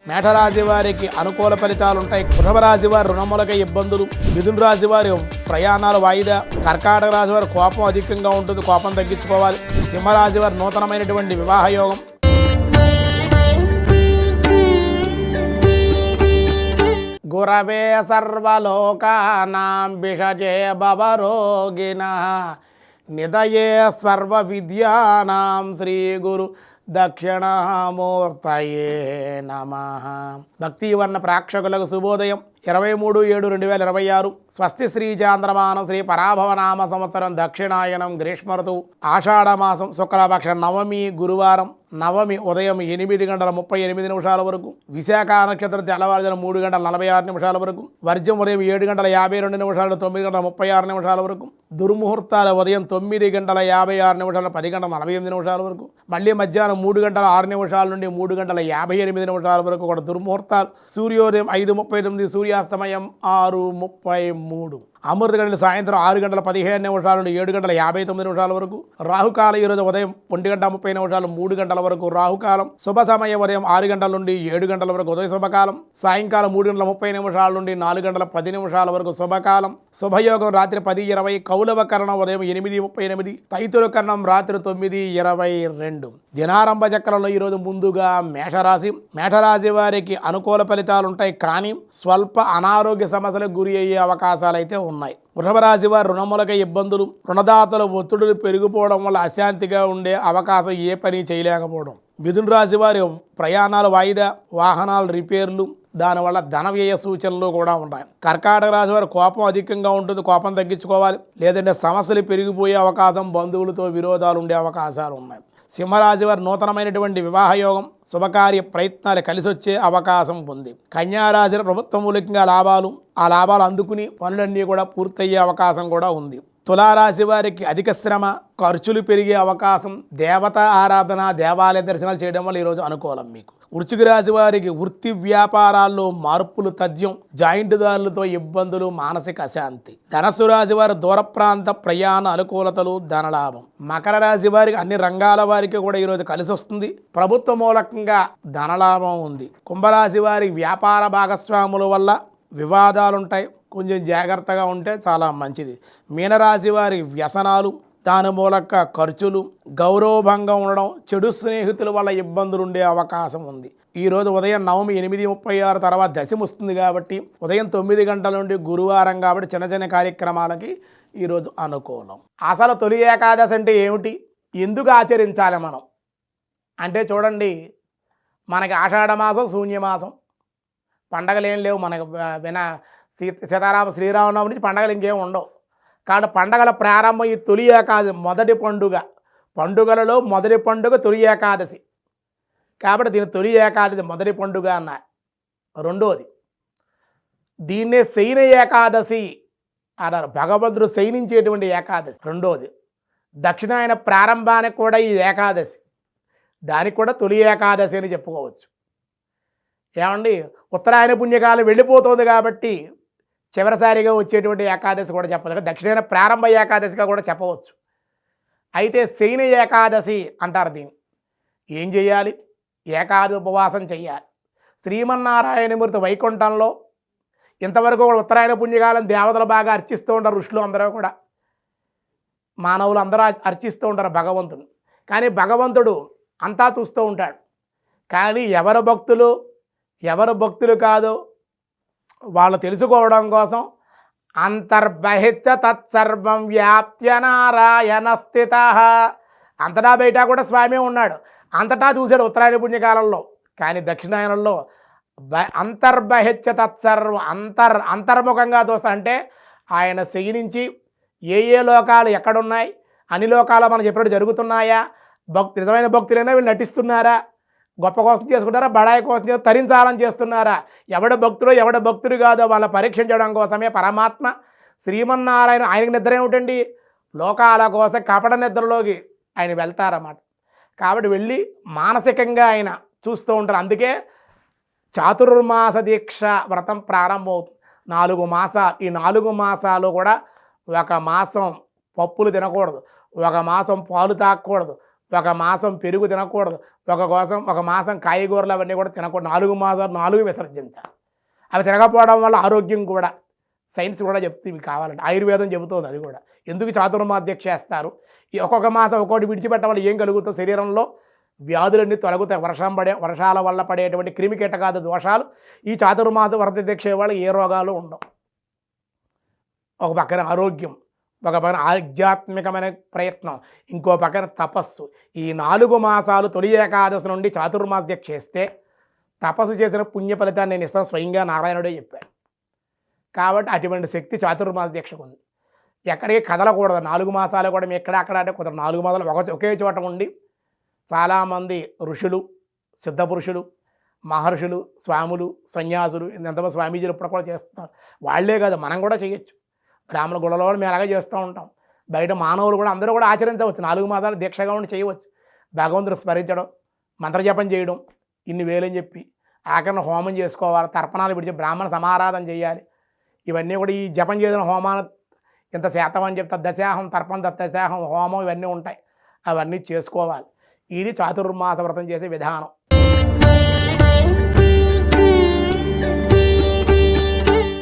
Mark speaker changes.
Speaker 1: మేషరాశి వారికి అనుకూల ఫలితాలు ఉంటాయి. వృషభ రాశి వారి రుణములకై ఇబ్బందులు, మిథున రాశి వారి ప్రయాణాలు వాయిదా, కర్కాటక రాశి వారి కోపం అధికంగా ఉంటుంది, కోపం తగ్గించుకోవాలి. సింహరాశి వారి నూతనమైనటువంటి వివాహ యోగం. గురవే సర్వలోకానాం భిషజే భవరోగిణః నిదయే సర్వ విద్యానాం శ్రీ గురు దక్షిణామూర్తయే నమః. భక్తివర్ణ ప్రేక్షకులకు శుభోదయం. 23/7/2026 స్వస్తి శ్రీ చాంద్రమానం శ్రీ పరాభవనామ సంవత్సరం దక్షిణాయనం గ్రీష్మ ఋతువు ఆషాఢమాసం శుక్లపక్ష నవమి గురువారం. నవమి ఉదయం 8:38 వరకు, విశాఖ నక్షత్రం తెల్లవారుజామున 3:46 వరకు, వర్జం ఉదయం 7:52 9:36 వరకు, దుర్ముహూర్తాలు ఉదయం 9:56 10:48 వరకు, మళ్ళీ మధ్యాహ్నం 3:06 నుండి 3:58 వరకు కూడా దుర్ముహూర్తాలు. సూర్యోదయం 5:39, సూర్యాస్తమయం 6:33. అమృత గంటలు సాయంత్రం 6:15 నుండి 7:59 వరకు. రాహుకాలం ఈరోజు ఉదయం 1:30 3 గంటల వరకు రాహుకాలం. శుభ సమయం ఉదయం 6 గంటల నుండి 7 గంటల వరకు ఉదయ శుభకాలం. సాయంకాలం 3:30 నుండి 4:10 వరకు శుభకాలం. శుభయోగం రాత్రి 10:20, కౌలవ కరణం ఉదయం 8:38, తైతుల కరణం రాత్రి 9:22. దినారంభ చక్రంలో ఈరోజు ముందుగా మేషరాశి వారికి అనుకూల ఫలితాలు ఉంటాయి, కానీ స్వల్ప అనారోగ్య సమస్యలకు గురి అయ్యే అవకాశాలు అయితే ఉన్నాయి. వృషభ రాశి వారి రుణములకై ఇబ్బందులు, రుణదాతల ఒత్తిడులు పెరిగిపోవడం వల్ల అశాంతిగా ఉండే అవకాశం, ఏ పని చేయలేకపోవడం. మిథున రాశి వారి ప్రయాణాలు వాయిదా, వాహనాలు రిపేర్లు, దానివల్ల ధన వ్యయ సూచనలు కూడా ఉంటాయి. కర్కాటక రాశి వారి కోపం అధికంగా ఉంటుంది, కోపం తగ్గించుకోవాలి. లేదంటే సమస్యలు పెరిగిపోయే అవకాశం, బంధువులతో విరోధాలు ఉండే అవకాశాలు ఉన్నాయి. సింహరాశి వారి నూతనమైనటువంటి వివాహ యోగం, శుభకార్య ప్రయత్నాలు కలిసి వచ్చే అవకాశం ఉంది. కన్యారాశి ప్రభుత్వ మూలికంగా లాభాలు, ఆ లాభాలు అందుకుని పనులన్నీ కూడా పూర్తయ్యే అవకాశం కూడా ఉంది. తులారాశి వారికి అధిక శ్రమ, ఖర్చులు పెరిగే అవకాశం. దేవతా ఆరాధన, దేవాలయ దర్శనాలు చేయడం వల్ల ఈరోజు అనుకూలం మీకు. వృశ్చిక రాశి వారికి వృత్తి వ్యాపారాల్లో మార్పులు తథ్యం, జాయింట్దారులతో ఇబ్బందులు, మానసిక అశాంతి. ధనస్సు రాశి వారి దూర ప్రాంత ప్రయాణ అనుకూలతలు, ధనలాభం. మకర రాశి వారికి అన్ని రంగాల వారికి కూడా ఈరోజు కలిసి వస్తుంది, ప్రభుత్వ మూలకంగా ధనలాభం ఉంది. కుంభరాశి వారికి వ్యాపార భాగస్వాముల వల్ల వివాదాలుంటాయి, కొంచెం జాగ్రత్తగా ఉంటే చాలా మంచిది. మీనరాశి వారి వ్యసనాలు, దాని మూలక ఖర్చులు, గౌరవభంగం ఉండడం, చెడు స్నేహితుల వల్ల ఇబ్బందులు ఉండే అవకాశం ఉంది. ఈరోజు ఉదయం నవమి 8:36 తర్వాత దశమి వస్తుంది కాబట్టి ఉదయం 9 గంటల నుండి గురువారం కాబట్టి చిన్న చిన్న కార్యక్రమాలకి ఈరోజు అనుకూలం. అసలు తొలి ఏకాదశి అంటే ఏమిటి, ఎందుకు ఆచరించాలి మనం అంటే చూడండి, మనకి ఆషాఢమాసం శూన్యమాసం, పండగలు ఏం లేవు మనకు. శ్రీరామనవమి నుంచి పండగలు ఇంకేం ఉండవు. కాబట్టి పండగల ప్రారంభం ఈ తొలి ఏకాదశి, మొదటి పండుగ. పండుగలలో మొదటి పండుగ తొలి ఏకాదశి కాబట్టి దీని తొలి ఏకాదశి, మొదటి పండుగ అన్న. రెండోది దీన్నే శయన ఏకాదశి అన్నారు, భగవంతుడు శయనించేటువంటి ఏకాదశి. రెండోది దక్షిణాయన ప్రారంభానికి కూడా ఈ ఏకాదశి, దానికి కూడా తొలి ఏకాదశి అని చెప్పుకోవచ్చు. ఏమండి, ఉత్తరాయణ పుణ్యకాలం వెళ్ళిపోతుంది కాబట్టి చివరిసారిగా వచ్చేటువంటి ఏకాదశి కూడా చెప్పదు, దక్షిణాయన ప్రారంభ ఏకాదశిగా కూడా చెప్పవచ్చు. అయితే శయన ఏకాదశి అంటారు దీన్ని. ఏం చేయాలి? ఏకాదశి ఉపవాసం చెయ్యాలి. శ్రీమన్నారాయణమూర్తి వైకుంఠంలో ఇంతవరకు కూడా ఉత్తరాయణ పుణ్యకాలం దేవతలు బాగా అర్చిస్తూ ఉంటారు, ఋషులు అందరూ కూడా, మానవులు అందరూ అర్చిస్తూ ఉంటారు భగవంతుడు. కానీ భగవంతుడు అంతా చూస్తూ ఉంటాడు. కానీ ఎవరు భక్తులు కాదు వాళ్ళు తెలుసుకోవడం కోసం అంతర్బహిచ్చ తత్సర్వం వ్యాప్య నారాయణ స్థిత, అంతటా బయట కూడా స్వామి ఉన్నాడు, అంతటా చూశాడు ఉత్తరాయణ పుణ్యకాలంలో. కానీ దక్షిణాయనంలో అంతర్బహిచ్చ తత్సర్వం, అంతర్ముఖంగా చూస్తా అంటే ఆయన శయనించి ఏ లోకాలు ఎక్కడున్నాయి, అన్ని లోకాలు మనం చెప్పినట్టు జరుగుతున్నాయా, నిజమైన భక్తులైనా వీళ్ళు నటిస్తున్నారా, గొప్ప కోసం చేసుకుంటారా, బడాయి కోసం తరించాలని చేస్తున్నారా, ఎవడ భక్తుడు కాదో వాళ్ళ పరీక్షించడం కోసమే పరమాత్మ శ్రీమన్నారాయణ. ఆయనకి నిద్ర ఏమిటండి, లోకాల కోసం కపట నిద్రలోకి ఆయన వెళ్తారన్నమాట. కాబట్టి వెళ్ళి మానసికంగా ఆయన చూస్తూ ఉంటారు. అందుకే చాతుర్మాస దీక్ష వ్రతం ప్రారంభమవుతుంది. 4 మాసాలు. ఈ 4 మాసాలు కూడా 1 మాసం పప్పులు తినకూడదు, 1 మాసం పాలు తాగకూడదు, ఒక మాసం పెరుగు తినకూడదు, ఒక మాసం కాయగూరలు అవన్నీ కూడా తినకూడదు, 4 మాసాలు 4 విసర్జించాలి. అవి తినకపోవడం వల్ల ఆరోగ్యం కూడా సైన్స్ కూడా చెప్తే ఇవి కావాలంటే ఆయుర్వేదం చెబుతుంది అది కూడా. ఎందుకు చాతుర్మాస్యం చేస్తారు, ఈ ఒక్కొక్క మాసం ఒక్కొక్కటి విడిచిపెట్టడం వల్ల ఏం కలుగుతుంది, శరీరంలో వ్యాధులన్నీ తొలగుతాయి. వర్షాల వల్ల పడేటువంటి క్రిమికీటకాది దోషాలు ఈ చాతుర్మాస వ్రత దీక్ష వాళ్ళు ఏ రోగాలు ఉండవు. ఒక పక్కన ఆరోగ్యం, ఒక పక్కన ఆధ్యాత్మికమైన ప్రయత్నం, ఇంకో పక్కన తపస్సు. ఈ 4 మాసాలు తొలి ఏకాదశి నుండి చాతుర్మాస దీక్ష చేస్తే తపస్సు చేసిన పుణ్య ఫలితాన్ని నేను ఇస్తాను, స్వయంగా నారాయణుడే చెప్పాడు. కాబట్టి అటువంటి శక్తి చాతుర్మాస దీక్షకు ఉంది. ఎక్కడికి కదలకూడదు 4 మాసాలు కూడా. మేము ఎక్కడ అంటే కొంత 4 మాసాలు ఒకే చోట ఉండి చాలామంది ఋషులు, సిద్ధపురుషులు, మహర్షులు, స్వాములు, సన్యాసులు, ఎంతమంది స్వామీజీలు ఇప్పుడు కూడా చేస్తున్నారు. వాళ్ళే కాదు, మనం కూడా చేయొచ్చు. బ్రాహ్మణ గుళ్ళలో మేము అలాగే చేస్తూ ఉంటాం. బయట మానవులు కూడా అందరూ కూడా ఆచరించవచ్చు. 4 మాసాలు దీక్షగా ఉండి చేయవచ్చు. భగవంతుడు స్మరించడం, మంత్రజపం చేయడం, ఇన్ని వేలని చెప్పి ఆఖరణ హోమం చేసుకోవాలి, తర్పణాలు విడిచి బ్రాహ్మణ సమారాధన చేయాలి. ఇవన్నీ కూడా ఈ జపం చేసిన హోమాన్ని ఇంత శాతం అని చెప్తా, దశాహం తర్పణ, దశాహం హోమం, ఇవన్నీ ఉంటాయి. అవన్నీ చేసుకోవాలి. ఇది చాతుర్మాస వ్రతం చేసే విధానం.